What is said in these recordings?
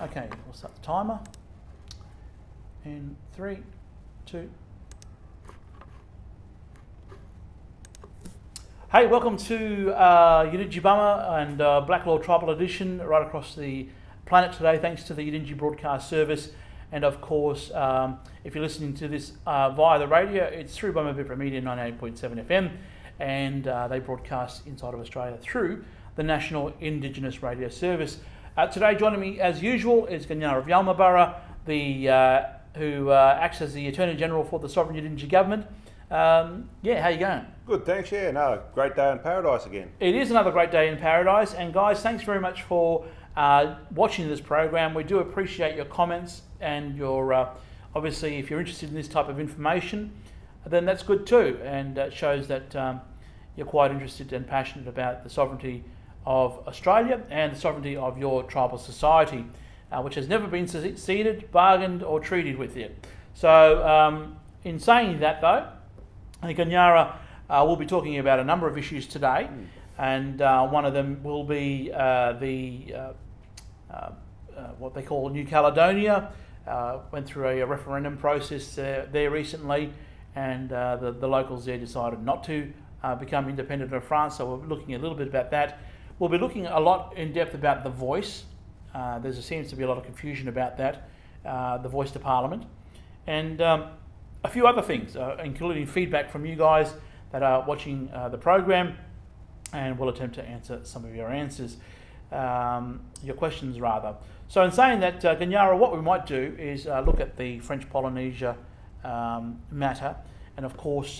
Okay, we'll start the timer. In 3, 2. Hey, welcome to Yidindji Bama and Black Law Tribal Edition right across the planet today, thanks to the Yidindji Broadcast Service. And of course, if you're listening to this via the radio, it's through Bama Media 98.7 FM, and they broadcast inside of Australia through the National Indigenous Radio Service. Today, joining me as usual is Ganyara of Yalmabara, who acts as the Attorney General for the Sovereign Yidindji Government. How you going? Good, thanks. Yeah, no, great day in paradise again. It is another great day in paradise, and guys, thanks very much for watching this program. We do appreciate your comments and your obviously, if you're interested in this type of information, then that's good too, and it shows that you're quite interested and passionate about the sovereignty of Australia and the sovereignty of your tribal society, which has never been ceded, bargained or treated with yet. So in saying that though, I think Ganyara will be talking about a number of issues today, and one of them will be what they call New Caledonia. Went through a referendum process there recently, and the locals there decided not to become independent of France, so we're looking a little bit about that. We'll be looking a lot in depth about the voice. There seems to be a lot of confusion about that, the voice to Parliament, and a few other things, including feedback from you guys that are watching the program, and we'll attempt to answer some of your questions rather. So in saying that, Ganyara, what we might do is look at the French Polynesia matter, and of course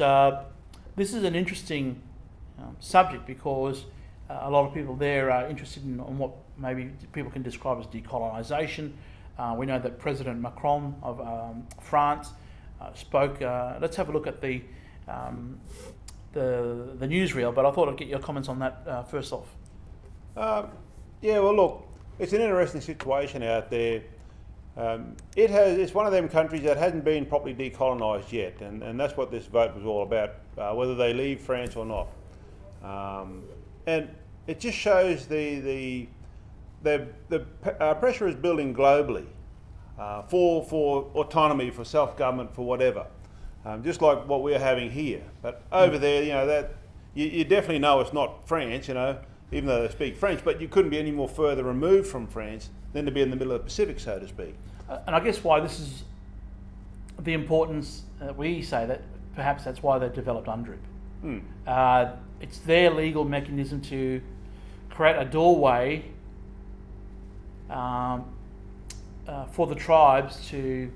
this is an interesting subject because a lot of people there are interested in what maybe people can describe as decolonisation. We know that President Macron of France spoke. Let's have a look at the newsreel, but I thought I'd get your comments on that first off. Well, look, it's an interesting situation out there. It's one of them countries that hasn't been properly decolonised yet, and that's what this vote was all about, whether they leave France or not. And it just shows the pressure is building globally for autonomy, for self-government, for whatever, just like what we're having here. But over there, that you definitely know it's not France, even though they speak French, but you couldn't be any more further removed from France than to be in the middle of the Pacific, so to speak. And I guess why this is the importance, we say that perhaps that's why they've developed UNDRIP. It's their legal mechanism to create a doorway for the tribes to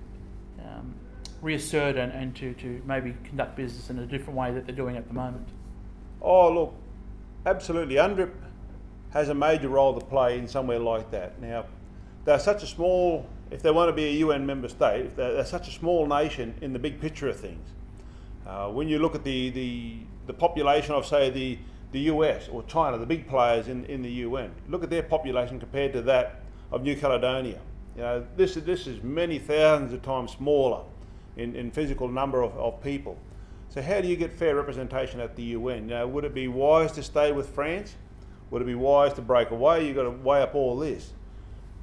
reassert and to maybe conduct business in a different way that they're doing at the moment. Oh, look, absolutely. UNDRIP has a major role to play in somewhere like that. Now, they're such a small, if they want to be a UN member state, they're such a small nation in the big picture of things. When you look at the population of, say, the US or China, the big players in the UN, look at their population compared to that of New Caledonia. This is many thousands of times smaller in physical number of people. So how do you get fair representation at the UN? Would it be wise to stay with France? Would it be wise to break away? You've got to weigh up all this.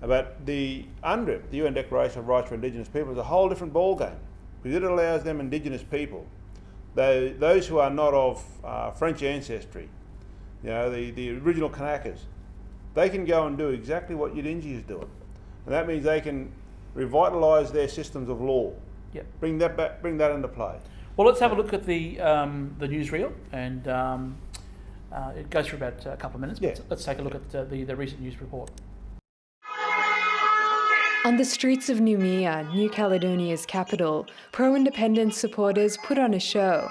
But the UNDRIP, the UN Declaration of Rights for Indigenous People, is a whole different ballgame, because it allows them Indigenous people, those who are not of French ancestry, the original Kanakas, they can go and do exactly what Yidindji is doing. And that means they can revitalise their systems of law. Yep. Bring that back, bring that into play. Well, let's have a look at the newsreel, and it goes for about a couple of minutes. Yeah. Let's take a look at the recent news report. On the streets of Noumea, New Caledonia's capital, pro-independence supporters put on a show.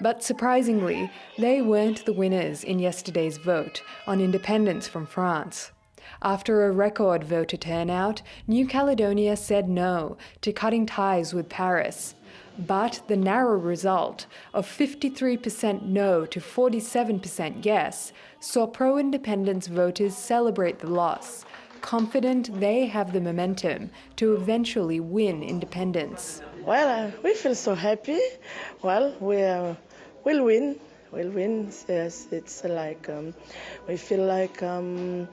But surprisingly, they weren't the winners in yesterday's vote on independence from France. After a record voter turnout, New Caledonia said no to cutting ties with Paris. But the narrow result of 53% no to 47% yes saw pro-independence voters celebrate the loss, confident they have the momentum to eventually win independence. Well, we feel so happy. Well, we'll win. will win. Yes, it's like we feel like our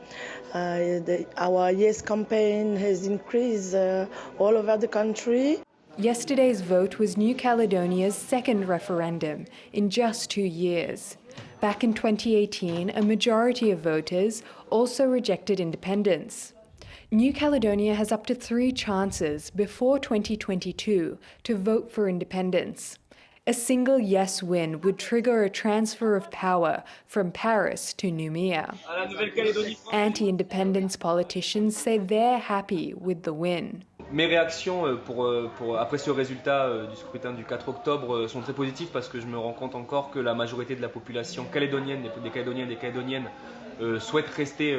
Yes campaign has increased all over the country. Yesterday's vote was New Caledonia's second referendum in just 2 years. Back in 2018, a majority of voters also rejected independence. New Caledonia has up to 3 chances before 2022 to vote for independence. A single yes win would trigger a transfer of power from Paris to Nouméa. Anti-independence politicians say they're happy with the win. Mes réactions après ce résultat du scrutin du 4 octobre sont très positives parce que je me rends compte encore que la majorité de la population calédonienne, des Calédoniens et des Calédoniennes, souhaite rester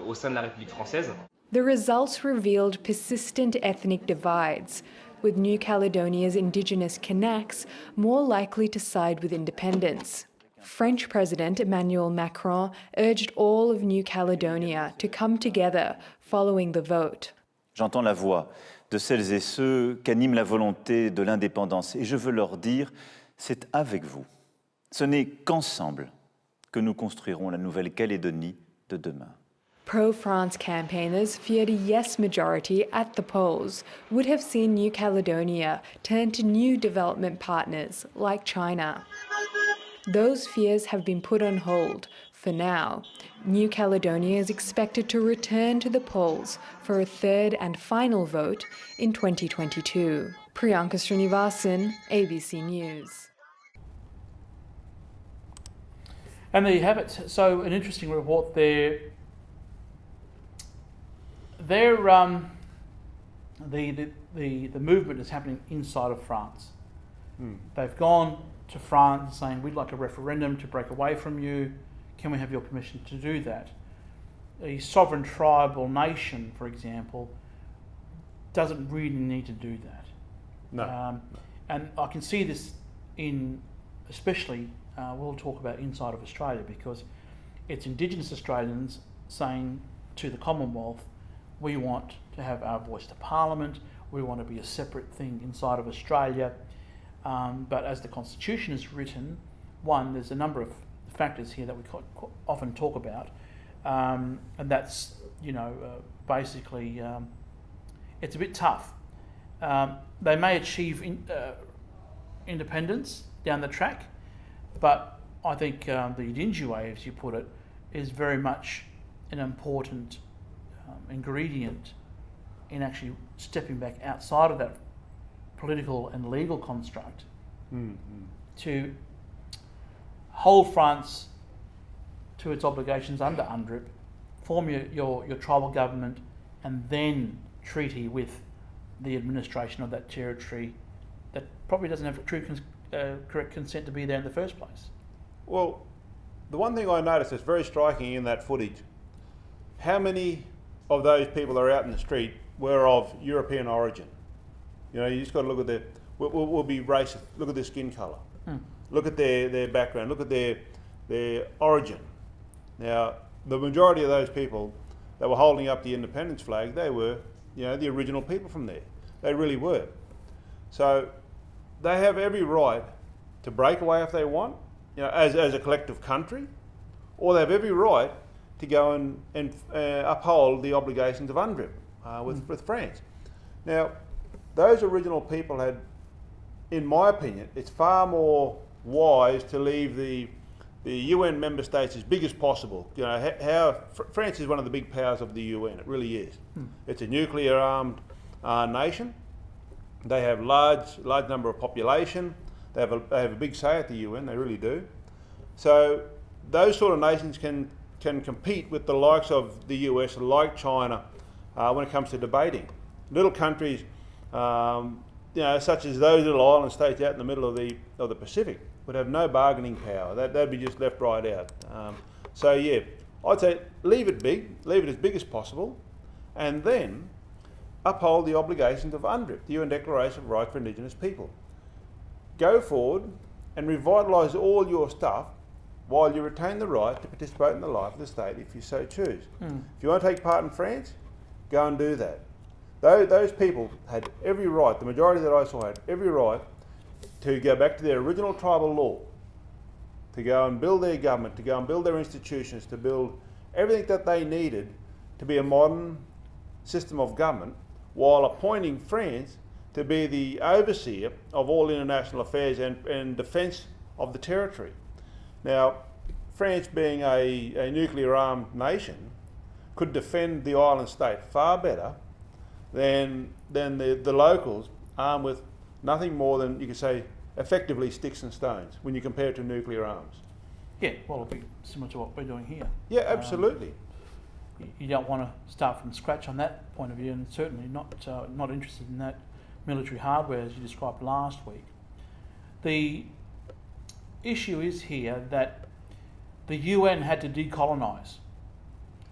au sein de la République française. The results revealed persistent ethnic divides, with New Caledonia's indigenous Kanaks more likely to side with independence. French President Emmanuel Macron urged all of New Caledonia to come together following the vote. J'entends la voix de celles et ceux qu'anime la volonté de l'indépendance et je veux leur dire, c'est avec vous. Ce n'est qu'ensemble que nous construirons la Nouvelle-Calédonie de demain. Pro-France campaigners feared a yes majority at the polls would have seen New Caledonia turn to new development partners like China. Those fears have been put on hold for now. New Caledonia is expected to return to the polls for a third and final vote in 2022. Priyanka Srinivasan, ABC News. And there you have it. So an interesting report there. The movement is happening inside of France. They've gone to France saying, we'd like a referendum to break away from you. Can we have your permission to do that? A sovereign tribal nation, for example, doesn't really need to do that. No. And I can see this especially, we'll talk about inside of Australia, because it's Indigenous Australians saying to the Commonwealth, we want to have our voice to Parliament, we want to be a separate thing inside of Australia. But as the Constitution is written, one, there's a number of factors here that we often talk about, and that's, basically, it's a bit tough. They may achieve independence down the track, but I think the Yidindji way, as you put it, is very much an important ingredient in actually stepping back outside of that political and legal construct to hold France to its obligations under UNDRIP, form your tribal government, and then treaty with the administration of that territory that probably doesn't have correct consent to be there in the first place. Well, the one thing I noticed that's very striking in that footage, how many of those people that are out in the street were of European origin? You just got to look at we'll be racist, look at their skin colour, look at their background, look at their origin. Now, the majority of those people that were holding up the independence flag, they were, the original people from there. They really were. So they have every right to break away if they want, as a collective country, or they have every right to go and uphold the obligations of UNDRIP with France. Now, those original people had, in my opinion, it's far more wise to leave the UN member states as big as possible. France is one of the big powers of the UN, it really is. It's a nuclear armed nation. They have large number of population. They have a big say at the UN, they really do. So those sort of nations can compete with the likes of the US, like China, when it comes to debating. Little countries, such as those little island states out in the middle of the Pacific, would have no bargaining power. That'd be just left right out. So yeah, I'd say leave it as big as possible, and then uphold the obligations of UNDRIP, the UN Declaration of Rights for Indigenous People. Go forward and revitalise all your stuff while you retain the right to participate in the life of the state if you so choose. If you want to take part in France, go and do that. Those people had every right, the majority that I saw had every right to go back to their original tribal law to go and build their government, to go and build their institutions, to build everything that they needed to be a modern system of government, while appointing France to be the overseer of all international affairs and defence of the territory. Now, France, being a nuclear armed nation, could defend the island state far better than the locals, armed with nothing more than, you could say, effectively sticks and stones when you compare it to nuclear arms. Yeah, well, it'll be similar to what we're doing here. Yeah, absolutely. You don't want to start from scratch on that point of view, and certainly not interested in that military hardware as you described last week. The issue is here that the UN had to decolonise.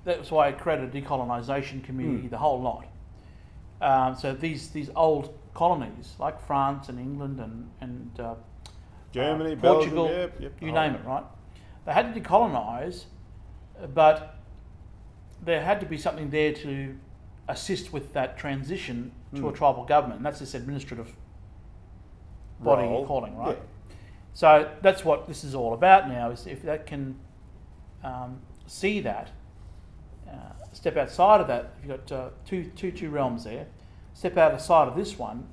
That's why it created a decolonisation committee, the whole lot. So these old colonies like France and England and Germany, Portugal, Belgium, yep. you name it, right? They had to decolonise, but there had to be something there to assist with that transition to a tribal government, and that's this administrative body you're calling, right? Yeah. So that's what this is all about now, is if that can see that, step outside of that, if you've got two realms there, step outside of this one,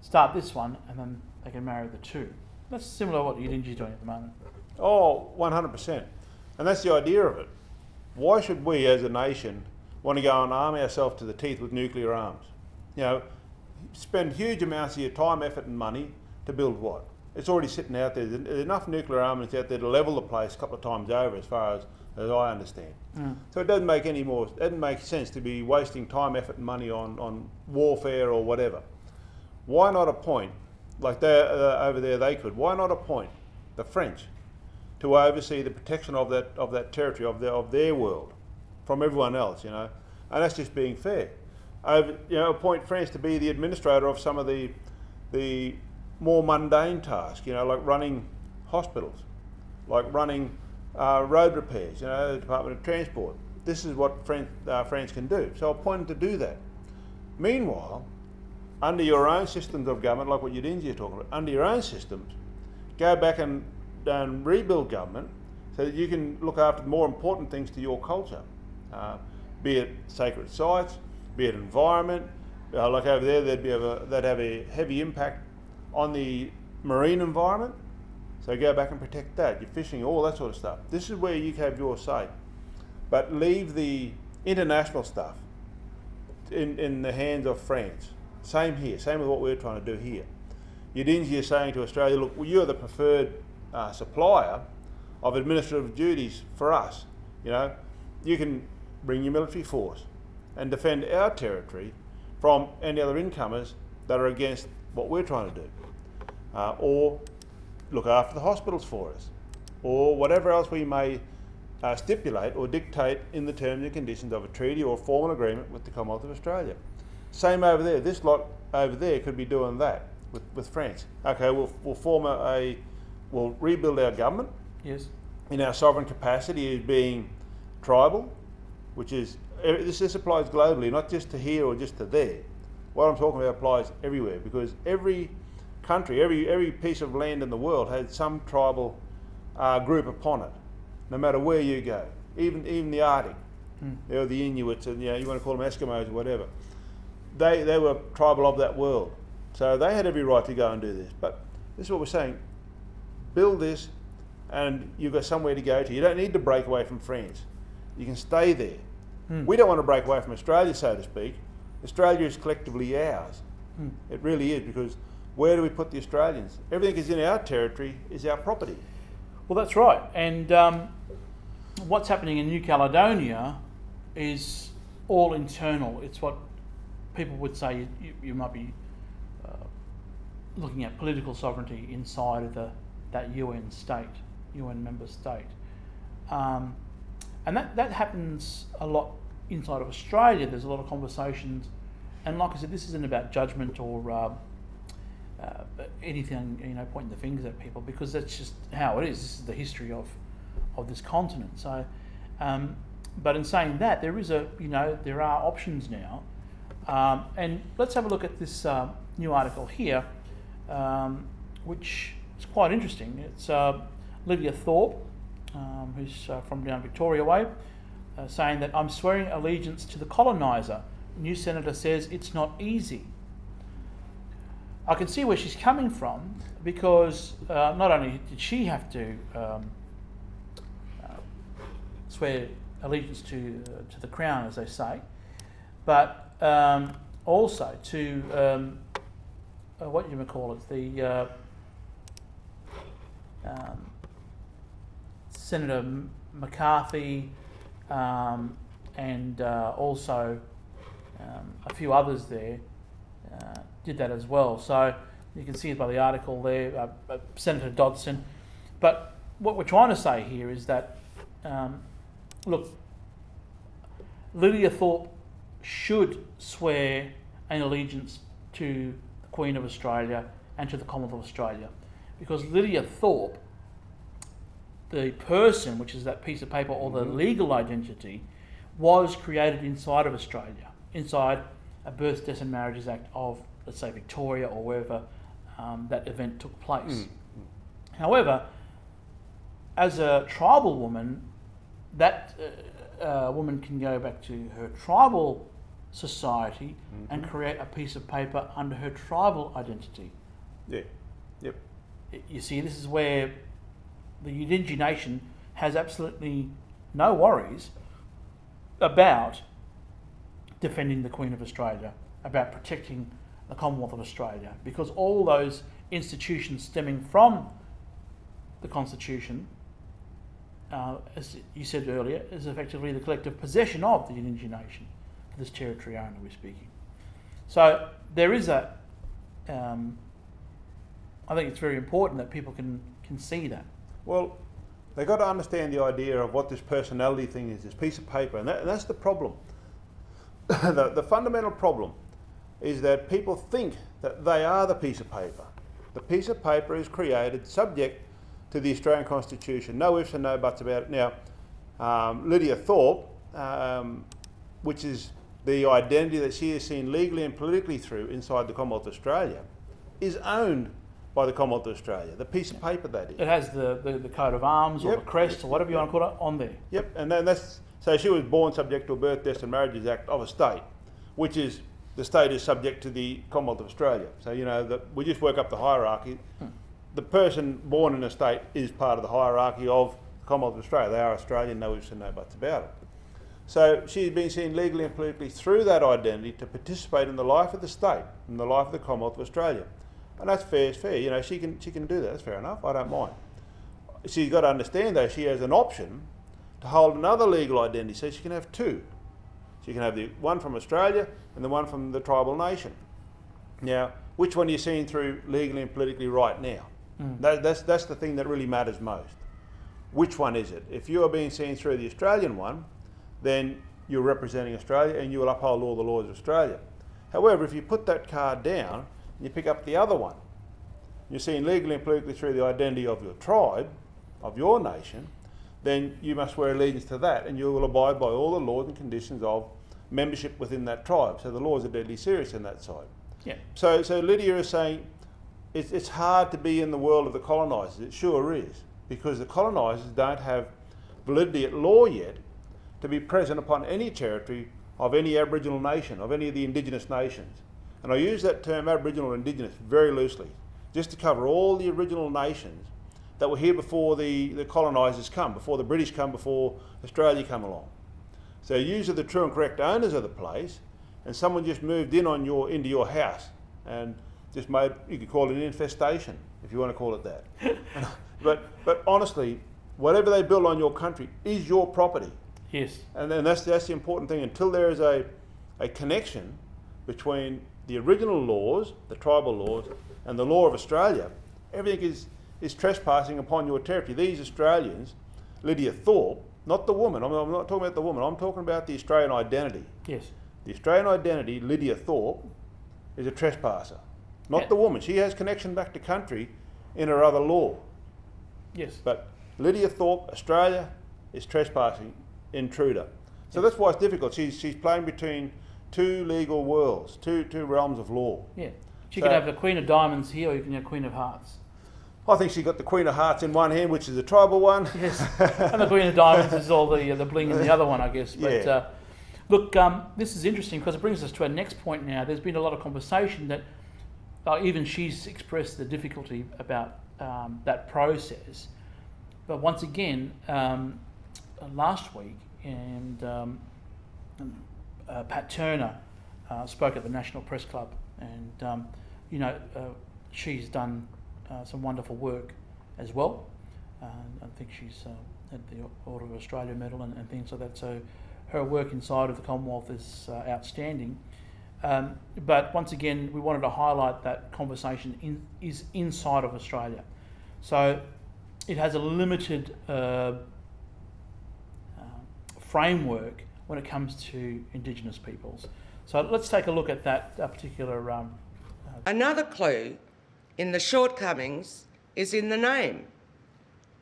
start this one, and then they can marry the two. That's similar to what Yidindji is doing at the moment. Oh, 100%. And that's the idea of it. Why should we as a nation want to go and arm ourselves to the teeth with nuclear arms? You know, spend huge amounts of your time, effort and money to build what? It's already sitting out there. There's enough nuclear armaments out there to level the place a couple of times over, as far as I understand. So it doesn't make sense to be wasting time, effort and money on warfare or whatever. Why not appoint, like they over there they could, why not appoint the French to oversee the protection of that territory, of their world, from everyone else, you know? And that's just being fair. Appoint France to be the administrator of some of the more mundane tasks, you know, like running hospitals, like running road repairs, you know, the Department of Transport. This is what France can do. So appoint them to do that. Meanwhile, under your own systems of government, like what Yidindji is talking about, under your own systems, go back and rebuild government so that you can look after more important things to your culture, be it sacred sites, be it environment. Like over there, they'd have a heavy impact on the marine environment. So go back and protect that, your fishing, all that sort of stuff. This is where you have your say. But leave the international stuff in the hands of France. Same here, same with what we're trying to do here. Yidindji is saying to Australia, look, well, you're the preferred supplier of administrative duties for us. You know, you can bring your military force and defend our territory from any other incomers that are against what we're trying to do. Or look after the hospitals for us, or whatever else we may stipulate or dictate in the terms and conditions of a treaty or formal agreement with the Commonwealth of Australia. Same over there. This lot over there could be doing that with France. Okay, we'll rebuild our government. Yes. In our sovereign capacity as being tribal, which is, this applies globally, not just to here or just to there. What I'm talking about applies everywhere, because every country, every piece of land in the world has some tribal group upon it, no matter where you go. Even the Arctic, or the Inuits, and you want to call them Eskimos or whatever. They were tribal of that world, so they had every right to go and do this. But this is what we're saying: build this, and you've got somewhere to go to. You don't need to break away from France. You can stay there. We don't want to break away from Australia, so to speak. Australia is collectively ours. It really is, because where do we put the Australians? Everything is in our territory, is our property. Well, that's right. And what's happening in New Caledonia is all internal. It's what people would say you might be looking at political sovereignty inside of that UN state, UN member state. And that happens a lot inside of Australia. There's a lot of conversations. And like I said, this isn't about judgment or anything, pointing the fingers at people, because that's just how it is. This is the history of this continent. So, but in saying that, there is there are options now. And let's have a look at this new article here, which is quite interesting. It's Lydia Thorpe, who's from down Victoria Way, saying that I'm swearing allegiance to the coloniser. New senator says it's not easy. I can see where she's coming from, because not only did she have to swear allegiance to the crown, as they say, but also to what you might call it, the Senator McCarthy, and also a few others there did that as well. So you can see it by the article there, Senator Dodson. But what we're trying to say here is that, look, Lydia Thorpe should swear an allegiance to the Queen of Australia and to the Commonwealth of Australia, because Lydia Thorpe, the person, which is that piece of paper, or the legal identity, was created inside of Australia, inside a Births, Deaths and Marriages Act of, let's say, Victoria or wherever that event took place. However, as a tribal woman, that woman can go back to her tribal society and create a piece of paper under her tribal identity. Yeah. Yep. You see, this is where the Yidindji nation has absolutely no worries about defending the Queen of Australia, about protecting the Commonwealth of Australia, because all those institutions stemming from the Constitution, as you said earlier, is effectively the collective possession of the Yidindji nation, for this territory only we're speaking. So there is a, I think it's very important that people can see that. Well, they've got to understand the idea of what this personality thing is, this piece of paper, and that's the problem. The fundamental problem is that people think that they are the piece of paper. The piece of paper is created subject to the Australian Constitution. No ifs and no buts about it. Now, Lydia Thorpe, which is the identity that she is seen legally and politically through inside the Commonwealth of Australia, is owned by the Commonwealth of Australia, the piece of paper that is. It has the coat of arms, or the crest, or whatever you want to call it, on there. Yep, and then so she was born subject to a Births, Deaths and Marriages Act of a state, which is, the state is subject to the Commonwealth of Australia. So, you know, we just work up the hierarchy. The person born in a state is part of the hierarchy of the Commonwealth of Australia. They are Australian, no ifs and no buts about it. So she's been seen legally and politically through that identity to participate in the life of the state, in the life of the Commonwealth of Australia. And that's fair as fair. You know, she can do that. That's fair enough. I don't mind. She's got to understand, though, she has an option to hold another legal identity, so she can have two. She can have the one from Australia and the one from the tribal nation. Now, which one are you seeing through legally and politically right now? That's the thing that really matters most. Which one is it? If you are being seen through the Australian one, then you're representing Australia and you will uphold all the laws of Australia. However, if you put that card down, you pick up the other one, you're seen legally and politically through the identity of your tribe, of your nation, then you must swear allegiance to that, and you will abide by all the laws and conditions of membership within that tribe. So the laws are deadly serious in that side. Yeah. So Lydia is saying it's hard to be in the world of the colonisers. It sure is, because the colonisers don't have validity at law yet to be present upon any territory of any Aboriginal nation, of any of the Indigenous nations. And I use that term Aboriginal or Indigenous very loosely, just to cover all the original nations that were here before the colonisers come, before the British come, before Australia come along. So you are the true and correct owners of the place, and someone just moved in on into your house and just made, you could call it an infestation, if you want to call it that. but honestly, whatever they build on your country is your property. Yes. And then that's the important thing. Until there is a connection between the original laws, the tribal laws, and the law of Australia, everything is trespassing upon your territory. These Australians, Lydia Thorpe, not the woman, I'm not talking about the woman, I'm talking about the Australian identity. Yes. The Australian identity, Lydia Thorpe, is a trespasser, not the woman. She has connection back to country in her other law. Yes. But Lydia Thorpe, Australia, is trespassing, intruder. So that's why it's difficult. She's playing between two legal worlds, two realms of law. Yeah. She can have the Queen of Diamonds here, or you can have Queen of Hearts. I think she got the Queen of Hearts in one hand, which is the tribal one. Yes, and the Queen of Diamonds is all the bling in the other one, I guess. But Yeah. look, this is interesting because it brings us to our next point now. There's been a lot of conversation that even she's expressed the difficulty about that process. But once again, last week, and Pat Turner spoke at the National Press Club, and she's done some wonderful work as well. I think she's had the Order of Australia medal and things like that. So her work inside of the Commonwealth is outstanding. But once again, we wanted to highlight that conversation is inside of Australia. So it has a limited framework when it comes to Indigenous peoples. So let's take a look at that particular... Another clue in the shortcomings is in the name,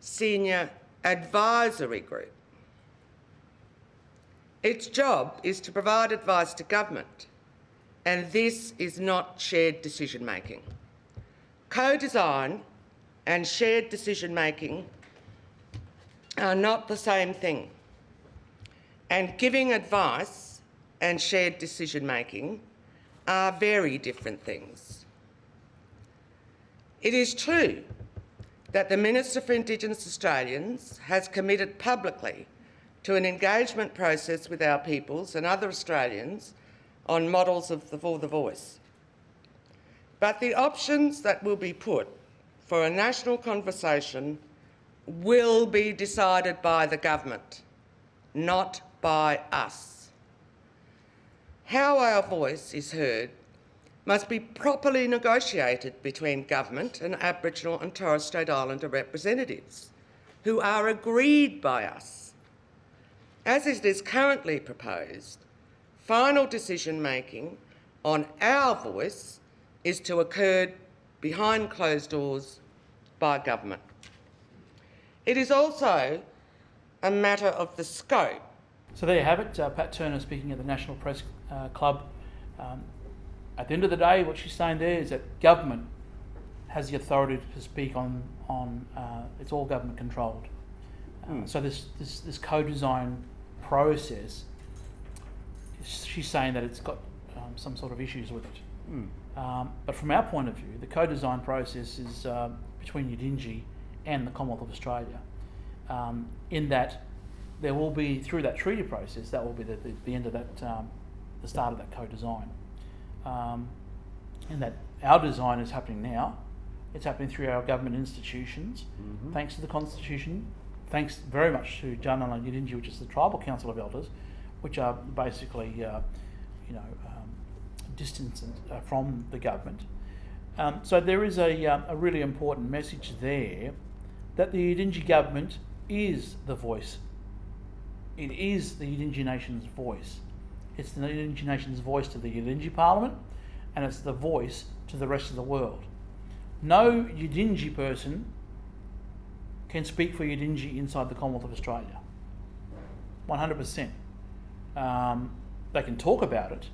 Senior Advisory Group. Its job is to provide advice to government, and this is not shared decision making. Co-design and shared decision making are not the same thing, and giving advice and shared decision making are very different things. It is true that the Minister for Indigenous Australians has committed publicly to an engagement process with our peoples and other Australians on models for the voice. But the options that will be put for a national conversation will be decided by the government, not by us. How our voice is heard must be properly negotiated between government and Aboriginal and Torres Strait Islander representatives, who are agreed by us. As it is currently proposed, final decision-making on our voice is to occur behind closed doors by government. It is also a matter of the scope. So there you have it, Pat Turner speaking at the National Press Club. At the end of the day, what she's saying there is that government has the authority to speak on it's all government controlled. So this co-design process, she's saying that it's got some sort of issues with it. But from our point of view, the co-design process is between Yidindji and the Commonwealth of Australia, in that there will be, through that treaty process, that will be the end of that, the start of that co-design. And that our design is happening now. It's happening through our government institutions, thanks to the Constitution, thanks very much to Janala Yidindji, which is the Tribal Council of Elders, which are basically, distanced from the government. So there is a really important message there that the Yidindji government is the voice. It is the Yidindji Nation's voice. It's the Yidindji Nation's voice to the Yidindji Parliament, and it's the voice to the rest of the world. No Yidindji person can speak for Yidindji inside the Commonwealth of Australia. 100%. They can talk about it,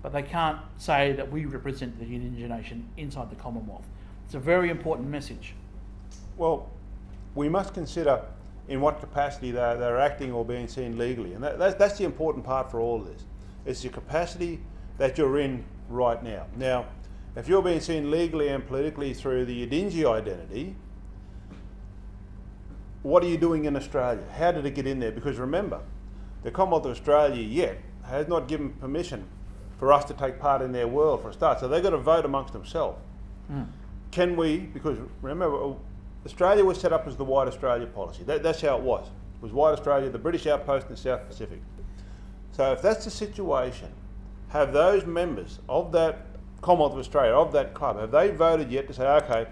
but they can't say that we represent the Yidindji Nation inside the Commonwealth. It's a very important message. Well, we must consider in what capacity they're acting or being seen legally. And that's the important part for all of this. It's your capacity that you're in right now. Now, if you're being seen legally and politically through the Yidindji identity, what are you doing in Australia? How did it get in there? Because remember, the Commonwealth of Australia yet has not given permission for us to take part in their world for a start. So they've got to vote amongst themselves. Can we, because remember, Australia was set up as the White Australia policy. That's how it was. It was White Australia, the British outpost in the South Pacific. So if that's the situation, have those members of that Commonwealth of Australia, of that club, have they voted yet to say, okay,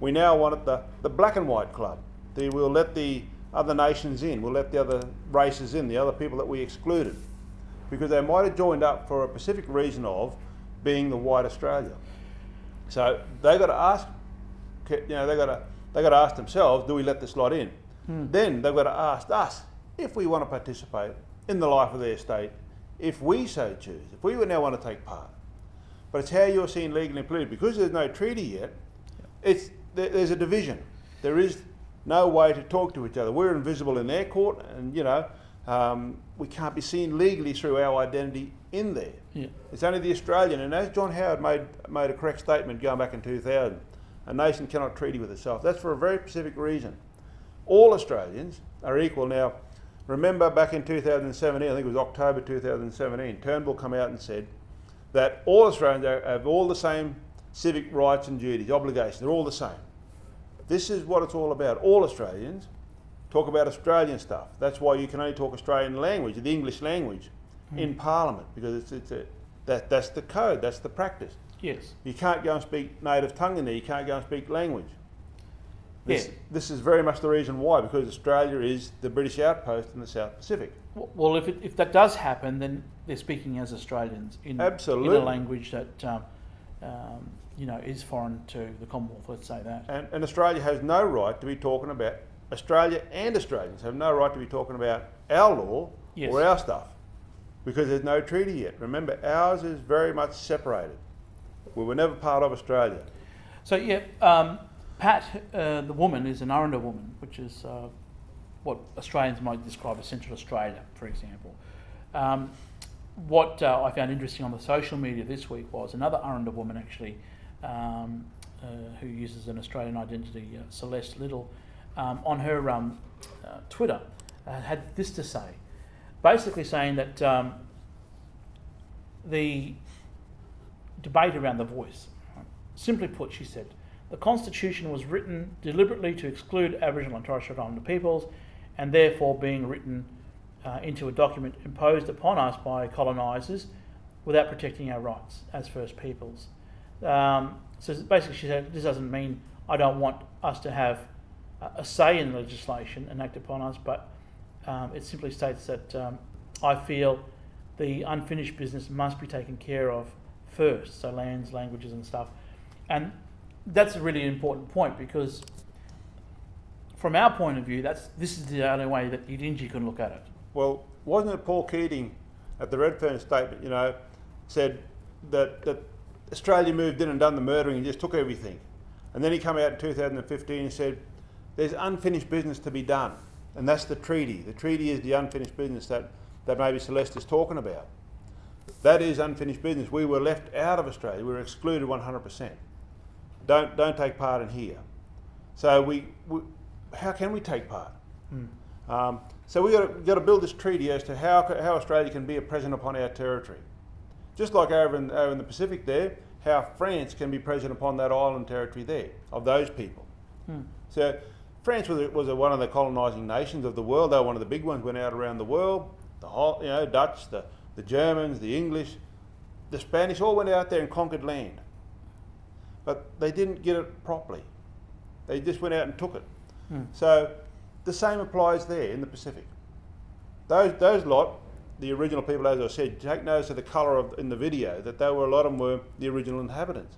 we now want it the black and white club. We'll let the other nations in, we'll let the other races in, the other people that we excluded. Because they might have joined up for a specific reason of being the White Australia. So they've got to ask, they've got to ask themselves, do we let this lot in? Then they've got to ask us if we want to participate in the life of their state, if we so choose, if we would now want to take part. But it's how you're seen legally and politically. Because there's no treaty yet, it's there's a division. There is no way to talk to each other. We're invisible in their court, and we can't be seen legally through our identity in there. Yeah. It's only the Australian, and as John Howard made a correct statement going back in 2000, a nation cannot treaty with itself. That's for a very specific reason. All Australians are equal. Now, remember back in 2017, I think it was October 2017, Turnbull come out and said that all Australians have all the same civic rights and duties, obligations, they're all the same. This is what it's all about. All Australians talk about Australian stuff. That's why you can only talk Australian language, the English language, in Parliament, because that's the code, that's the practice. Yes. You can't go and speak native tongue in there, you can't go and speak language. This is very much the reason why, because Australia is the British outpost in the South Pacific. Well, if that does happen, then they're speaking as Australians in a language that is foreign to the Commonwealth. Let's say that. And Australia has no right to be talking about Australia, and Australians have no right to be talking about our law or our stuff, because there's no treaty yet. Remember, ours is very much separated. We were never part of Australia. So Pat, the woman, is an Aranda woman, which is what Australians might describe as Central Australia, for example. What I found interesting on the social media this week was another Aranda woman, actually, who uses an Australian identity, Celeste Little, on her Twitter, had this to say, basically saying that the debate around the voice, simply put, she said, the Constitution was written deliberately to exclude Aboriginal and Torres Strait Islander peoples, and therefore being written into a document imposed upon us by colonisers without protecting our rights as First Peoples. So basically she said, this doesn't mean I don't want us to have a say in legislation enacted upon us, but it simply states that I feel the unfinished business must be taken care of first, so lands, languages and stuff. And that's a really important point, because from our point of view, this is the only way that Yidindji can look at it. Well, wasn't it Paul Keating at the Redfern statement, said that Australia moved in and done the murdering and just took everything. And then he came out in 2015 and said, there's unfinished business to be done. And that's the treaty. The treaty is the unfinished business that maybe Celeste is talking about. That is unfinished business. We were left out of Australia. We were excluded 100%. Don't take part in here. So how can we take part? So we got to build this treaty as to how Australia can be a present upon our territory. Just like over in the Pacific there, how France can be present upon that island territory there, of those people. So France was one of the colonising nations of the world. They were one of the big ones, went out around the world. The whole, Dutch, the Germans, the English, the Spanish all went out there and conquered land. But they didn't get it properly. They just went out and took it. So the same applies there in the Pacific. Those lot, the original people, as I said, take notice of the colour in the video, that a lot of them were the original inhabitants.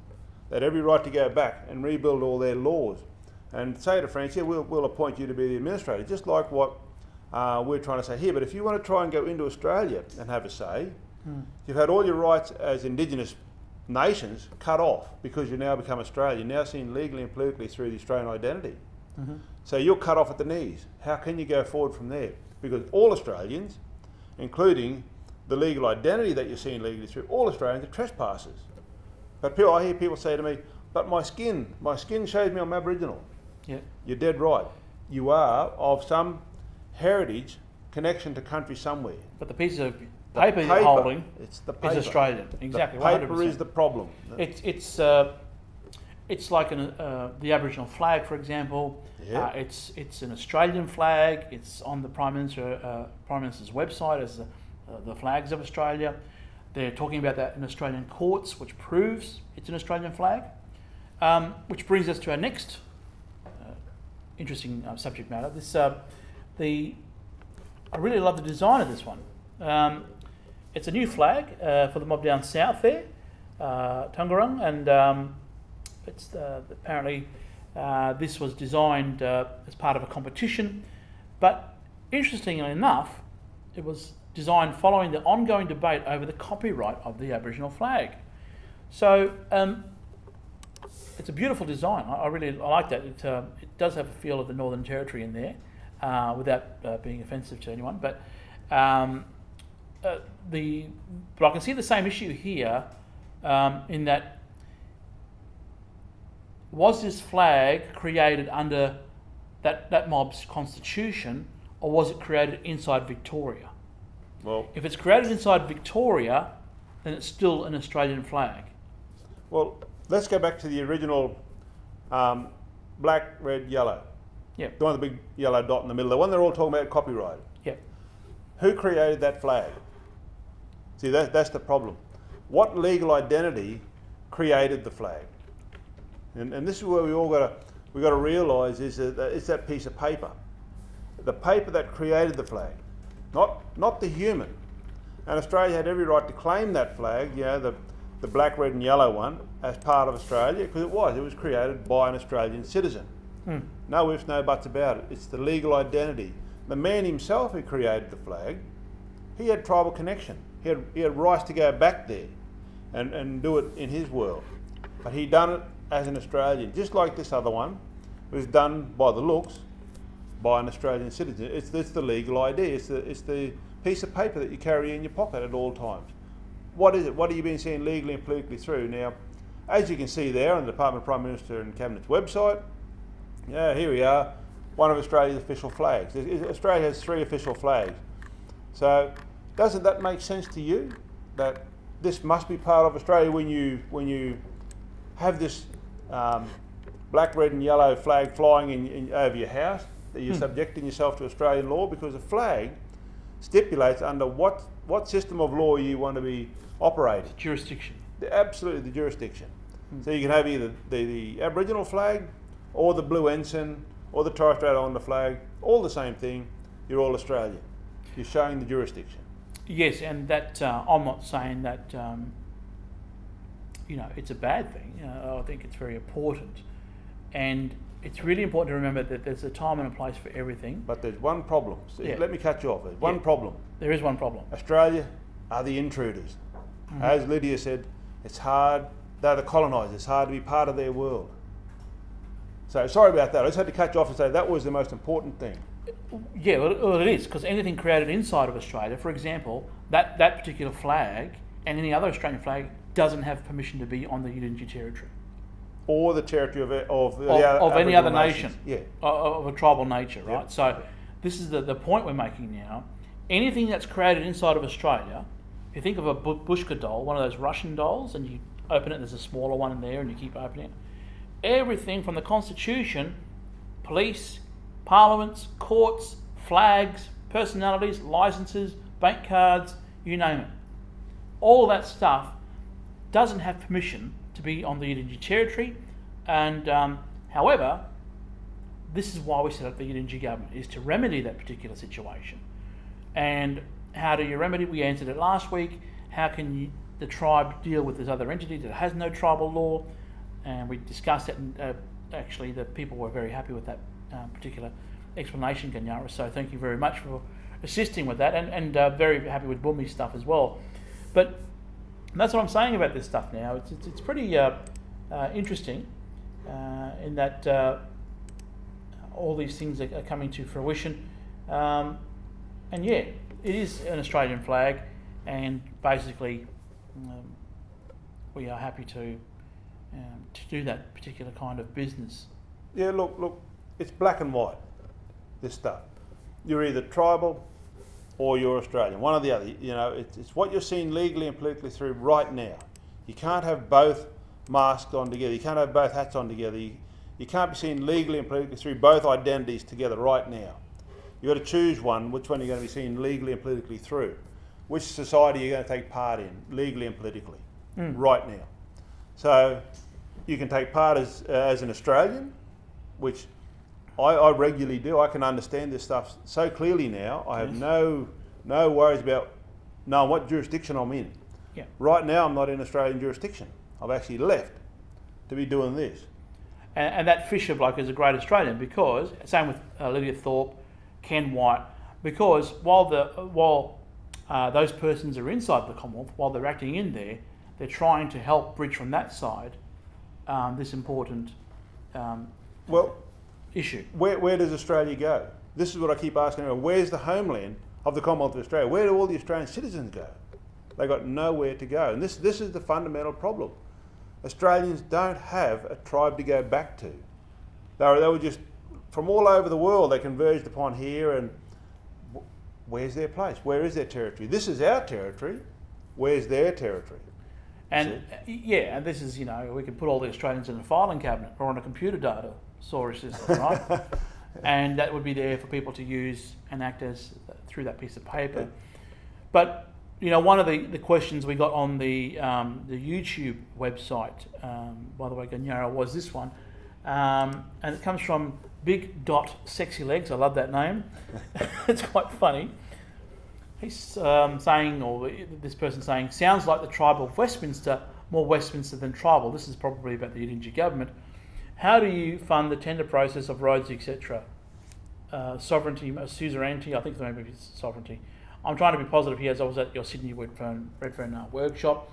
They had every right to go back and rebuild all their laws and say to France, we'll appoint you to be the administrator, just like what we're trying to say here. But if you want to try and go into Australia and have a say, you've had all your rights as Indigenous nations cut off because you now become Australian. You're now seen legally and politically through the Australian identity. So you're cut off at the knees. How can you go forward from there? Because all Australians, including the legal identity that you're seeing legally through, all Australians are trespassers. But I hear people say to me, but my skin shows me I'm Aboriginal. Yeah. You're dead right. You are of some heritage connection to country somewhere. But the piece of paper you're holding is Australian. Exactly. The paper 100%. is the problem. It's like the Aboriginal flag, for example. Yeah. It's an Australian flag. It's on the Prime Minister's website as the flags of Australia. They're talking about that in Australian courts, which proves it's an Australian flag. Which brings us to our next interesting subject matter. I really love the design of this one. It's a new flag for the mob down south there, Tungarung, and it's apparently this was designed as part of a competition, but interestingly enough, it was designed following the ongoing debate over the copyright of the Aboriginal flag. So it's a beautiful design. I really like that. It does have a feel of the Northern Territory in there, without being offensive to anyone. But but I can see the same issue here, in that, was this flag created under that mob's constitution, or was it created inside Victoria? Well, If it's created inside Victoria, then it's still an Australian flag. well, let's go back to the original black, red, yellow. Yeah. The one with the big yellow dot in the middle. The one they're all talking about copyright. Yeah. Who created that flag? See, that's the problem. What legal identity created the flag? And this is where we got to realise is that it's that piece of paper, the paper that created the flag, not the human. And Australia had every right to claim that flag, the black, red, and yellow one, as part of Australia, because it was created by an Australian citizen. No ifs, no buts about it. It's the legal identity. The man himself who created the flag, he had tribal connection. He had rights to go back there and do it in his world. But he done it as an Australian, just like this other one was done by the looks by an Australian citizen. It's the legal ID. It's the piece of paper that you carry in your pocket at all times. What is it? What have you been seeing legally and politically through? Now, as you can see there on the Department of Prime Minister and Cabinet's website, here we are, one of Australia's official flags. Australia has 3 official flags. So, doesn't that make sense to you? That this must be part of Australia when you have this black, red and yellow flag flying over your house, that you're subjecting yourself to Australian law, because the flag stipulates under what system of law you want to be operating. Jurisdiction. Absolutely, the jurisdiction. So you can have either the Aboriginal flag, or the blue ensign, or the Torres Strait Islander flag, all the same thing. You're all Australian. You're showing the jurisdiction. Yes, and that I'm not saying that it's a bad thing. I think it's very important, and it's really important to remember that there's a time and a place for everything. But there's one problem. Yeah. Let me cut you off. There's one problem. There is one problem. Australia are the intruders. As Lydia said, it's hard. They're the colonisers. It's hard to be part of their world. So sorry about that. I just had to cut you off and say that was the most important thing. Yeah, well, it is, because anything created inside of Australia, for example, that particular flag and any other Australian flag doesn't have permission to be on the Yidindji territory. Or the territory of any other nations. nation, Yeah. of a tribal nature, right? Yep. So this is the point we're making now. Anything that's created inside of Australia, if you think of a Bushka doll, one of those Russian dolls, and you open it, there's a smaller one in there, and you keep opening it. Everything from the Constitution, police, parliaments, courts, flags, personalities, licenses, bank cards, you name it. All of that stuff doesn't have permission to be on the Yidindji territory, and however, this is why we set up the Yidindji government, is to remedy that particular situation. And how do you remedy? We answered it last week. How can the tribe deal with this other entity that has no tribal law? And we discussed it, and actually the people were very happy with that particular explanation, Ganyara. So thank you very much for assisting with that, and very happy with Bumi's stuff as well. But that's what I'm saying about this stuff now. It's pretty interesting in that all these things are coming to fruition. And yeah, it is an Australian flag, and basically we are happy to do that particular kind of business. Yeah, look, it's black and white, this stuff. You're either tribal or you're Australian, one or the other. It's what you're seeing legally and politically through right now. You can't have both masks on together. You can't have both hats on together. You can't be seen legally and politically through both identities together right now. You've got to choose one, which one you're going to be seen legally and politically through. Which society you're going to take part in, legally and politically, right now. So you can take part as an Australian, which I regularly do. I can understand this stuff so clearly now. I have no worries about knowing what jurisdiction I'm in. Yeah. Right now I'm not in Australian jurisdiction. I've actually left to be doing this. And that Fisher bloke is a great Australian, because, same with Lydia Thorpe, Ken White, because while those persons are inside the Commonwealth, while they're acting in there, they're trying to help bridge from that side this important Well, issue. where does Australia go? This is what I keep asking everyone. Where's the homeland of the Commonwealth of Australia? Where do all the Australian citizens go? They got nowhere to go. And this is the fundamental problem. Australians don't have a tribe to go back to. They were just, from all over the world, they converged upon here, and where's their place? Where is their territory? This is our territory. Where's their territory? And yeah, and this is, we can put all the Australians in a filing cabinet or on a computer data storage system, right? And that would be there for people to use and act as through that piece of paper. But one of the questions we got on the YouTube website, by the way, Ganyara, was this one, and it comes from Big Dot Sexy Legs. I love that name. It's quite funny. He's saying, or this person saying, sounds like the tribe of Westminster, more Westminster than tribal. This is probably about the Yidindji government. How do you fund the tender process of roads, etc.? Sovereignty, suzerainty, I think maybe it's sovereignty. I'm trying to be positive here, as I was at your Sydney Redfern workshop.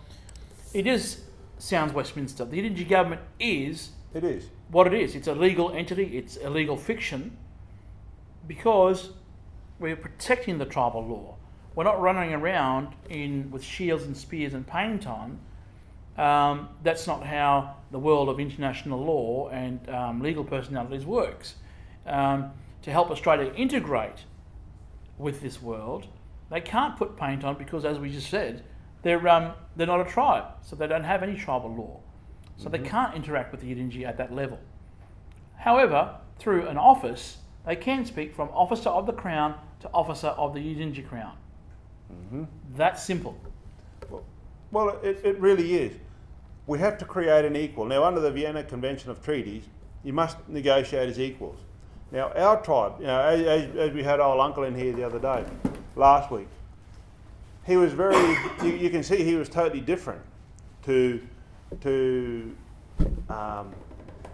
It sounds Westminster. The Yidindji government is... It is. What it is. It's a legal entity, it's a legal fiction, because we're protecting the tribal law. We're not running around with shields and spears and paint on. That's not how the world of international law and legal personalities works. To help Australia integrate with this world, they can't put paint on because, as we just said, they're not a tribe, so they don't have any tribal law. So they can't interact with the Yidindji at that level. However, through an office, they can speak from Officer of the Crown to Officer of the Yidindji Crown. That's simple. Well, it really is. We have to create an equal. Now, under the Vienna Convention of Treaties, you must negotiate as equals. Now, our tribe, as we had old uncle in here the other day, last week, he was very, you can see he was totally different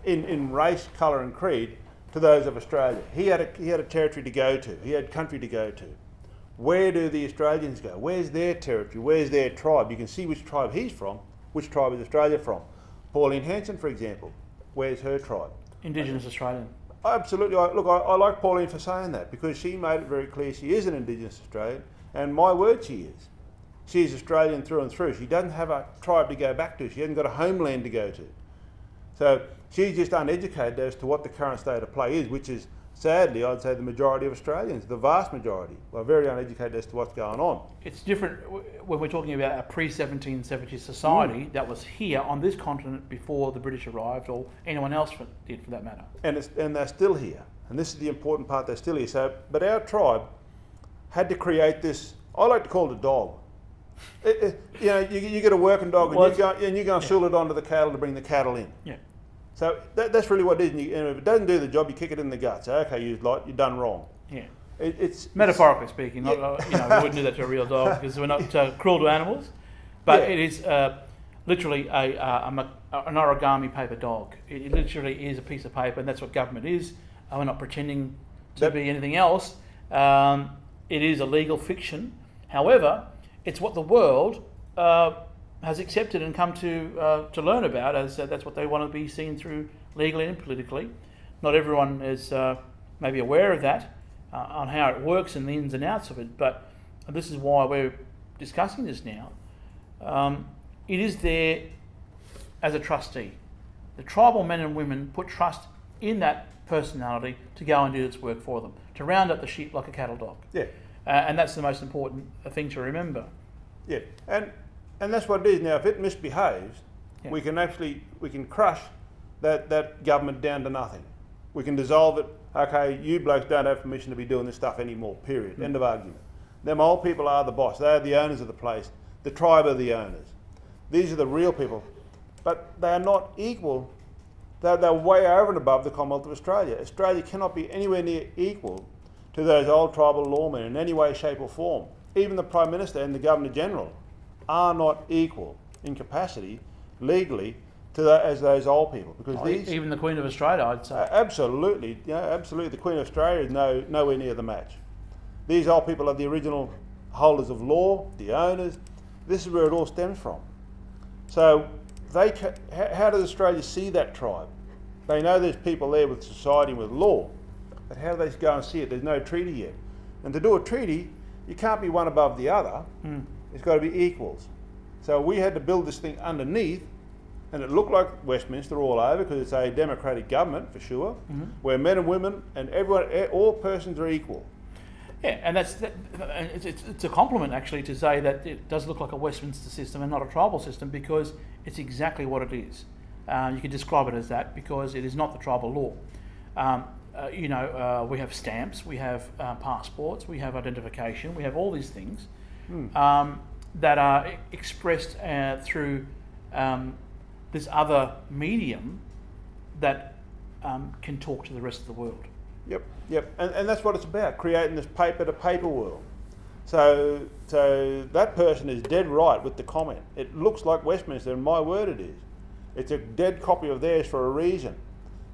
in race, colour and creed to those of Australia. He had a territory to go to. He had country to go to. Where do the Australians go? Where's their territory? Where's their tribe? You can see which tribe he's from, which tribe is Australia from. Pauline Hanson, for example, where's her tribe? Indigenous Australian. Absolutely. I like Pauline for saying that, because she made it very clear she is an Indigenous Australian, and my word, she is. She's Australian through and through. She doesn't have a tribe to go back to. She hasn't got a homeland to go to. So she's just uneducated as to what the current state of play is, which is, sadly, I'd say the majority of Australians, the vast majority, are very uneducated as to what's going on. It's different when we're talking about a pre-1770 society that was here on this continent before the British arrived, or anyone else did, for that matter. And they're still here. And this is the important part, they're still here. So, but our tribe had to create this, I like to call it a dog. You get a working dog, and you go and shoot it onto the cattle to bring the cattle in. Yeah. So that's really what it is. And if it doesn't do the job, you kick it in the guts. Okay, you've done wrong. Yeah. It's metaphorically speaking. We wouldn't do that to a real dog because we're not cruel to animals. But it is literally an origami paper dog. It literally is a piece of paper, and that's what government is. We're not pretending to be anything else. It is a legal fiction. However, it's what the world has accepted and come to learn about, as that's what they want to be seen through legally and politically. Not everyone is maybe aware of that, on how it works and the ins and outs of it, but this is why we're discussing this now. It is there as a trustee. The tribal men and women put trust in that personality to go and do its work for them, to round up the sheep like a cattle dog. Yeah. And that's the most important thing to remember. Yeah, and that's what it is. Now, if it misbehaves, we can crush that government down to nothing. We can dissolve it. Okay, you blokes don't have permission to be doing this stuff anymore, period. End of argument. Them old people are the boss. They are the owners of the place. The tribe are the owners. These are the real people. But they are not equal. They're way over and above the Commonwealth of Australia. Australia cannot be anywhere near equal to those old tribal lawmen in any way, shape or form. Even the Prime Minister and the Governor-General are not equal in capacity, legally, as those old people. Because even the Queen of Australia, I'd say. Absolutely, absolutely. The Queen of Australia is nowhere near the match. These old people are the original holders of law, the owners. This is where it all stems from. So how does Australia see that tribe? They know there's people there with society and with law, but how do they go and see it? There's no treaty yet. And to do a treaty, you can't be one above the other. It's got to be equals. So we had to build this thing underneath, and it looked like Westminster all over because it's a democratic government for sure, where men and women and everyone, all persons are equal. Yeah, and it's a compliment actually to say that it does look like a Westminster system and not a tribal system, because it's exactly what it is. You can describe it as that because it is not the tribal law. We have stamps, we have passports, we have identification, we have all these things that are expressed through this other medium that can talk to the rest of the world. Yep, and that's what it's about, creating this paper-to-paper world. So that person is dead right with the comment. It looks like Westminster, and my word it is. It's a dead copy of theirs for a reason.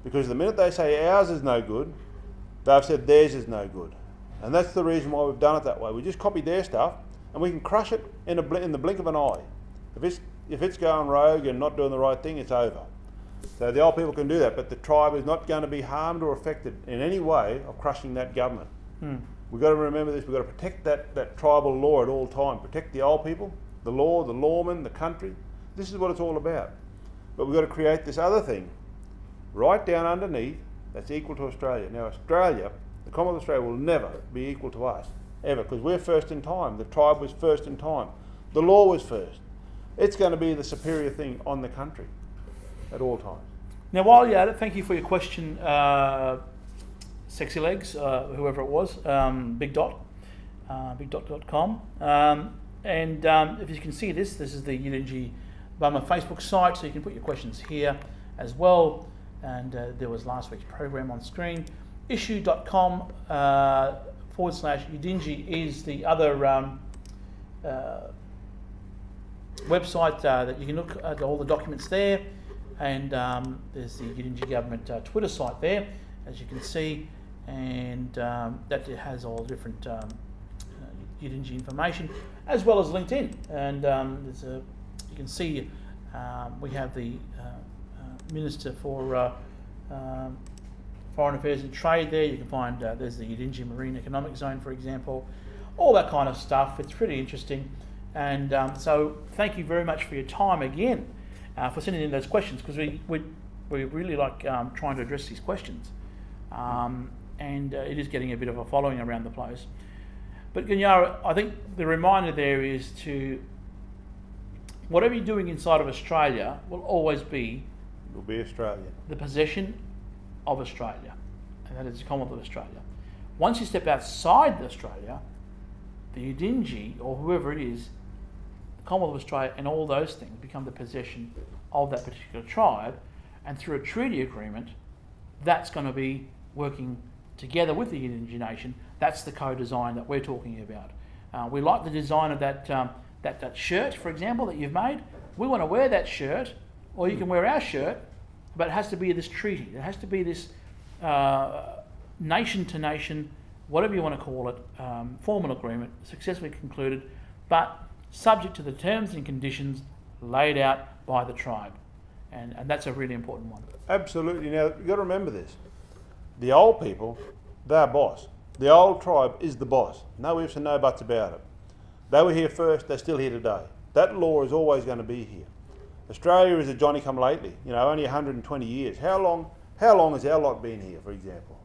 Because the minute they say ours is no good, they've said theirs is no good. And that's the reason why we've done it that way. We just copy their stuff, and we can crush it in the blink of an eye. If it's going rogue and not doing the right thing, it's over. So the old people can do that, but the tribe is not going to be harmed or affected in any way of crushing that government. We've got to remember this. We've got to protect that tribal law at all times. Protect the old people, the law, the lawmen, the country. This is what it's all about. But we've got to create this other thing right down underneath that's equal to Australia. Now Australia, the Commonwealth of Australia will never be equal to us, ever, because we're first in time. The tribe was first in time. The law was first. It's going to be the superior thing on the country at all times. Now, while you're at it, thank you for your question, Sexy Legs, whoever it was, Big Dot, bigdot.com. If you can see this is the Yidindji Bama Facebook site, so you can put your questions here as well. And there was last week's program on screen. Issue.com /Yidindji is the other website that you can look at all the documents there. And there's the Yidindji government Twitter site there, as you can see, and that has all different Yidindji information, as well as LinkedIn. And you can see we have the Minister for Foreign Affairs and Trade there. You can find there's the Yidindji Marine Economic Zone, for example, all that kind of stuff. It's pretty interesting. And so thank you very much for your time again, for sending in those questions, because we really like trying to address these questions. And it is getting a bit of a following around the place. But Ganyara, I think the reminder there is to, whatever you're doing inside of Australia will always be Australian. The possession of Australia, and that is the Commonwealth of Australia. Once you step outside Australia, the Yidindji, or whoever it is, the Commonwealth of Australia and all those things become the possession of that particular tribe, and through a treaty agreement, that's going to be working together with the Yidindji nation. That's the co-design that we're talking about. We like the design of that shirt, for example, that you've made. We want to wear that shirt, or you can wear our shirt, but it has to be this treaty. It has to be this nation to nation, whatever you want to call it, formal agreement, successfully concluded, but subject to the terms and conditions laid out by the tribe. And that's a really important one. Absolutely. Now, you've got to remember this. The old people, they're boss. The old tribe is the boss. No ifs and no buts about it. They were here first, they're still here today. That law is always going to be here. Australia is a Johnny-come-lately, only 120 years. How long has our lot been here, for example?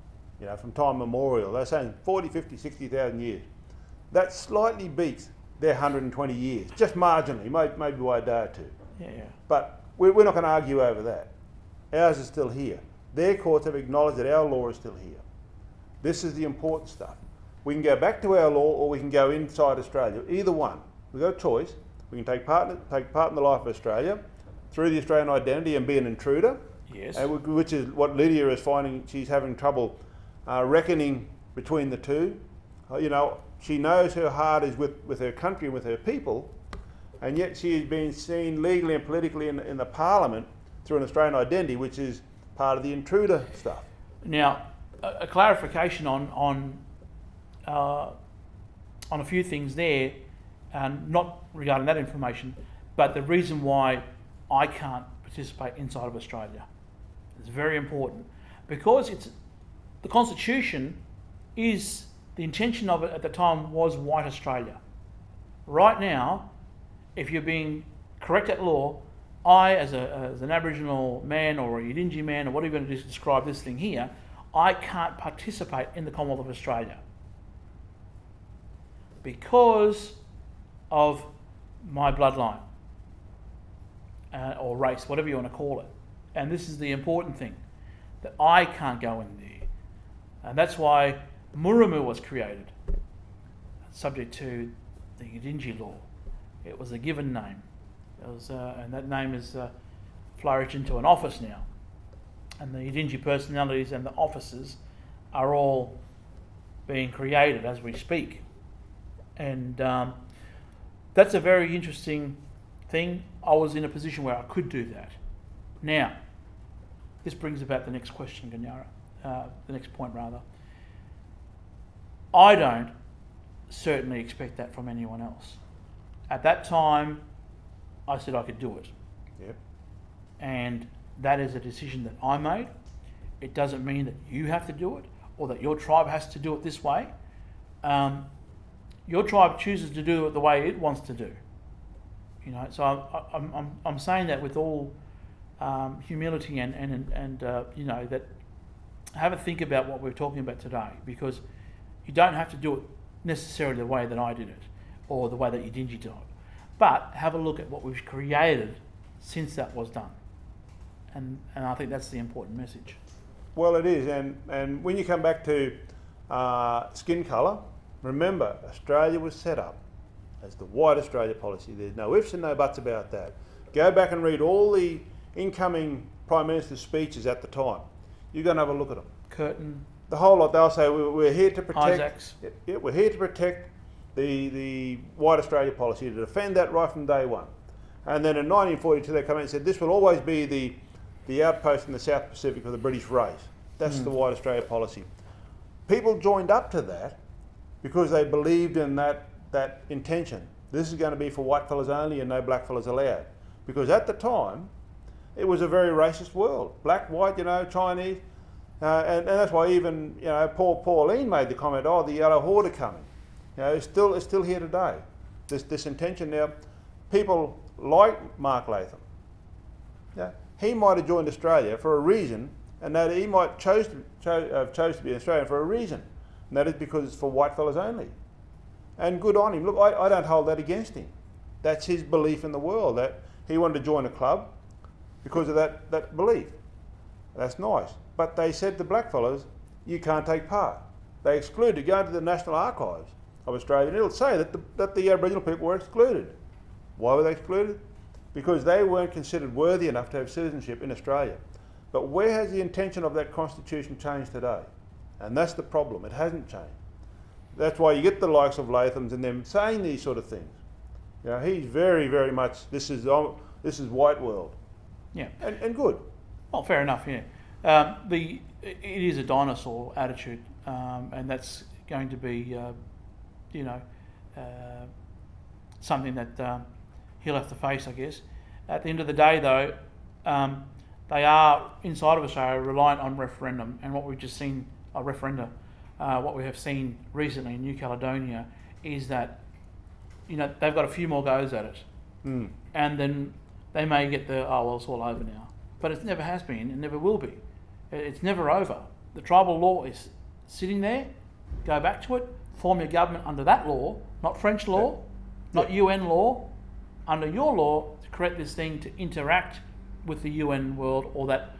From time memorial. They're saying 40, 50, 60,000 years. That slightly beats their 120 years, just marginally, maybe by a day or two. Yeah. But we're not going to argue over that. Ours is still here. Their courts have acknowledged that our law is still here. This is the important stuff. We can go back to our law, or we can go inside Australia. Either one. We've got a choice. We can take part in the life of Australia through the Australian identity and be an intruder. Yes. Which is what Lydia is finding. She's having trouble reckoning between the two. She knows her heart is with her country and with her people, and yet she is being seen legally and politically in the Parliament through an Australian identity, which is part of the intruder stuff. Now, a clarification on a few things there, not regarding that information, but the reason why I can't participate inside of Australia. It's very important because the Constitution is, the intention of it at the time was white Australia. Right now, if you're being correct at law, I, as an Aboriginal man or a Yidindji man, or whatever you're going to describe this thing here, I can't participate in the Commonwealth of Australia because of my bloodline or race, whatever you want to call it. And this is the important thing, that I can't go in there. And that's why Muramu was created, subject to the Yidindji law. It was a given name. It was, and that name is flourished into an office now. And the Yidindji personalities and the offices are all being created as we speak. And that's a very interesting thing. I was in a position where I could do that. Now, this brings about the next question, Ganyara, the next point rather. I don't certainly expect that from anyone else. At that time, I said I could do it. Yep. And that is a decision that I made. It doesn't mean that you have to do it or that your tribe has to do it this way. Your tribe chooses to do it the way it wants to do. You know, so I'm saying that with all humility and you know, that have a think about what we're talking about today, because you don't have to do it necessarily the way that I did it or the way that Yidindji did it, but have a look at what we've created since that was done. And I think that's the important message. Well, it is, and when you come back to skin colour, remember, Australia was set up as the white Australia policy. There's no ifs and no buts about that. Go back and read all the incoming Prime Minister's speeches at the time. You're going to have a look at them. Curtin. The whole lot. They'll say, we're here to protect... Isaacs. Yeah, we're here to protect the white Australia policy, to defend that right from day one. And then in 1942 they come in and said, this will always be the outpost in the South Pacific of the British race. That's the white Australia policy. People joined up to that because they believed in that intention. This is going to be for white fellas only and no black fellas allowed. Because at the time, it was a very racist world. Black, white, you know, Chinese. And that's why even, you know, Pauline made the comment, oh, the yellow horde are coming. You know, it's still here today. This intention now, people like Mark Latham. Yeah, he might have joined Australia for a reason, and that he might chose to be Australian for a reason, and that is because it's for white fellas only. And good on him. Look, I don't hold that against him. That's his belief in the world, that he wanted to join a club because of that belief. That's nice. But they said to blackfellas, you can't take part. They excluded. Go to the National Archives of Australia and it'll say that the Aboriginal people were excluded. Why were they excluded? Because they weren't considered worthy enough to have citizenship in Australia. But where has the intention of that constitution changed today? And that's the problem. It hasn't changed. That's why you get the likes of Latham's and them saying these sort of things. You know, he's very, very much, this is white world. Yeah. And good. Well, fair enough, yeah. It is a dinosaur attitude, and that's going to be, you know, something that he'll have to face, I guess. At the end of the day, though, they are, inside of Australia, reliant on referendum, and what we've just seen, what we have seen recently in New Caledonia is that, you know, they've got a few more goes at it, and then they may get the, oh, well, it's all over now. But it never has been, it never will be. It's never over. The tribal law is sitting there, go back to it, form your government under that law, not French law, not UN law, under your law, to create this thing to interact with the UN world or that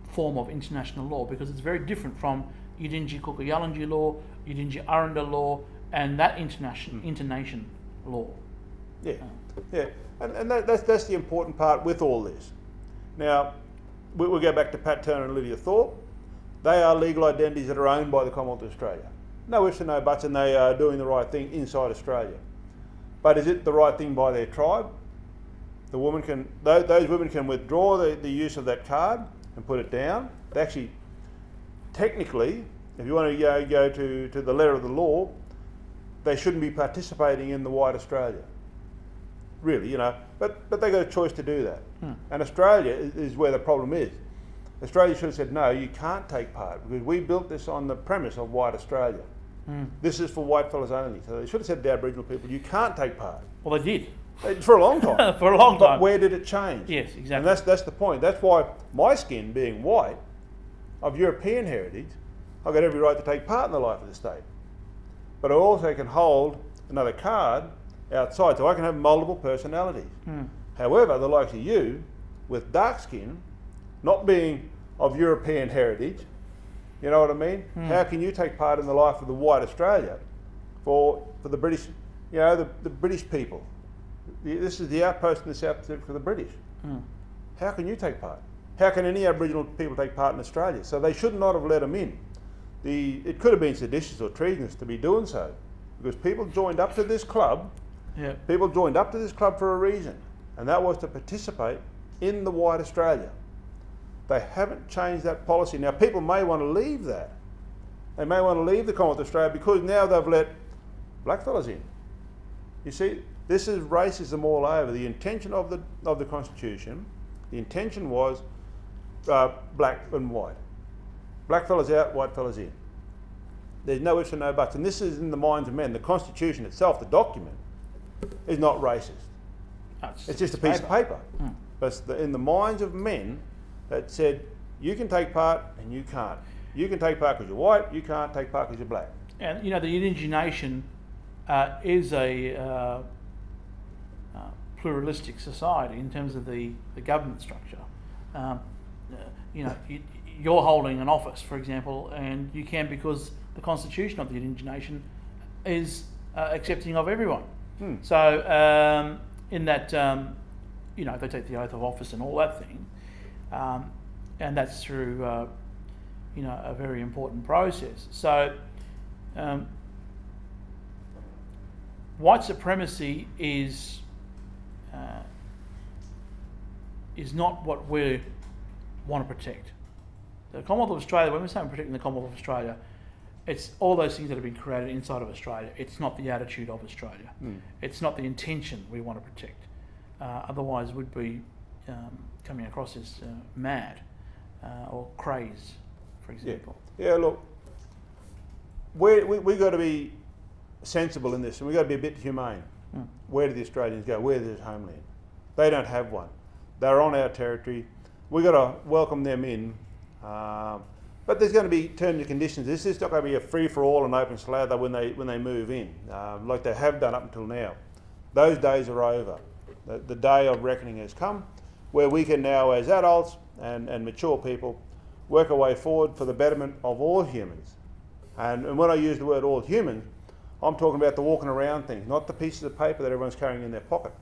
form of international law, because it's very different from Yidindji Kukuyalanji law, Yidindji Aranda law, and that internation law. Yeah, yeah, and that's the important part with all this. Now, we'll go back to Pat Turner and Lydia Thorpe. They are legal identities that are owned by the Commonwealth of Australia. No ifs and no buts, and they are doing the right thing inside Australia. But is it the right thing by their tribe? The woman can, those women can withdraw the use of that card and put it down. They actually, technically, if you want to go to the letter of the law, they shouldn't be participating in the white Australia. really, you know. But they got a choice to do that. And Australia is where the problem is. Australia should have said, no, you can't take part, because we built this on the premise of white Australia. This is for white fellas only. So they should have said to the Aboriginal people, you can't take part. Well, they did. For a long time. For a long time. But where did it change? Yes, exactly. And that's the point. That's why my skin, being white, of European heritage, I've got every right to take part in the life of the state. But I also can hold another card outside, so I can have multiple personalities. However, the likes of you, with dark skin, not being of European heritage, you know what I mean? How can you take part in the life of the white Australia for the British, you know, the British people? This is the outpost in the South Pacific for the British. How can you take part? How can any Aboriginal people take part in Australia? So they should not have let them in. It could have been seditious or treasonous to be doing so, because people joined up to this club. Yeah. People joined up to this club for a reason, and that was to participate in the white Australia. They haven't changed that policy. Now, people may want to leave that. They may want to leave the Commonwealth of Australia because now they've let blackfellas in. You see, this is racism all over. The intention of the Constitution, the intention was black and white. Blackfellas out, whitefellas in. There's no ifs and no buts. And this is in the minds of men. The Constitution itself, the document, is not racist. It's just a piece of paper. But it's in the minds of men that said, you can take part and you can't. You can take part because you're white, you can't take part because you're black. And, you know, the Yidindji nation is a pluralistic society in terms of the government structure. You know, you're holding an office, for example, and you can because the constitution of the Yidindji nation is accepting of everyone. So in that, you know, they take the oath of office and all that thing, and that's through, you know, a very important process. So white supremacy is not what we want to protect. The Commonwealth of Australia, when we say we're protecting the Commonwealth of Australia, it's all those things that have been created inside of Australia. It's not the attitude of Australia. It's not the intention we want to protect. Otherwise, we'd be coming across as mad or crazed, for example. Yeah, look, we got to be sensible in this, and we got to be a bit humane. Where do the Australians go? Where is their homeland? They don't have one. They're on our territory. We got to welcome them in. But there's going to be terms and conditions. This is not going to be a free-for-all and open slather when they move in, like they have done up until now. Those days are over. The day of reckoning has come, where we can now, as adults and mature people, work our way forward for the betterment of all humans. And when I use the word all humans, I'm talking about the walking around things, not the pieces of paper that everyone's carrying in their pocket.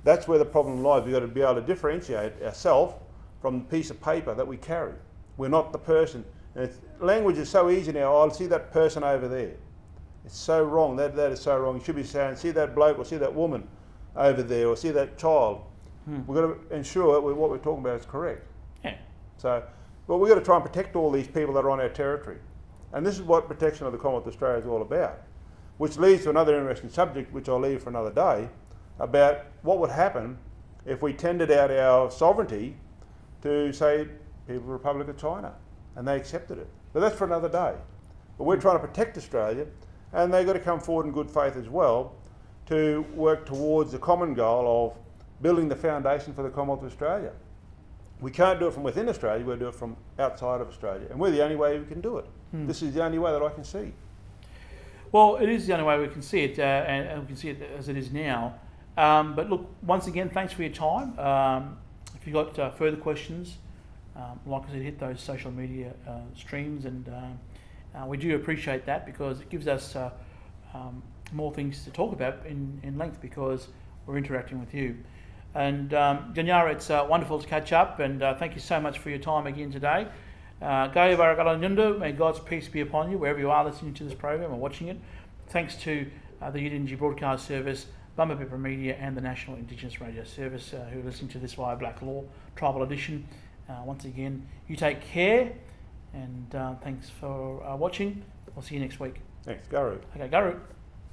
That's where the problem lies. We've got to be able to differentiate ourselves from the piece of paper that we carry. We're not the person. And language is so easy now. I'll see that person over there. It's so wrong. That is so wrong. You should be saying, see that bloke or see that woman over there or see that child. We've got to ensure that what we're talking about is correct. Yeah. So, but we've got to try and protect all these people that are on our territory. And this is what protection of the Commonwealth of Australia is all about. Which leads to another interesting subject, which I'll leave for another day, about what would happen if we tendered out our sovereignty to, say, People's Republic of China, and they accepted it. But that's for another day. But we're trying to protect Australia, and they've got to come forward in good faith as well to work towards the common goal of building the foundation for the Commonwealth of Australia. We can't do it from within Australia, we'll do it from outside of Australia, and we're the only way we can do it. This is the only way that I can see. Well, it is the only way we can see it, and we can see it as it is now. But look, once again, thanks for your time. If you've got further questions, like I said, hit those social media streams, and we do appreciate that because it gives us more things to talk about in length because we're interacting with you. And Janyara, it's wonderful to catch up, and thank you so much for your time again today. Gaya Varagala Nyundu, may God's peace be upon you wherever you are listening to this program or watching it. Thanks to the Yidindji Broadcast Service, Bama Media and the National Indigenous Radio Service who are listening to this via Black Law Tribal Edition. Once again, you take care, and thanks for watching. We'll see you next week. Thanks, Garu. Okay, Garu.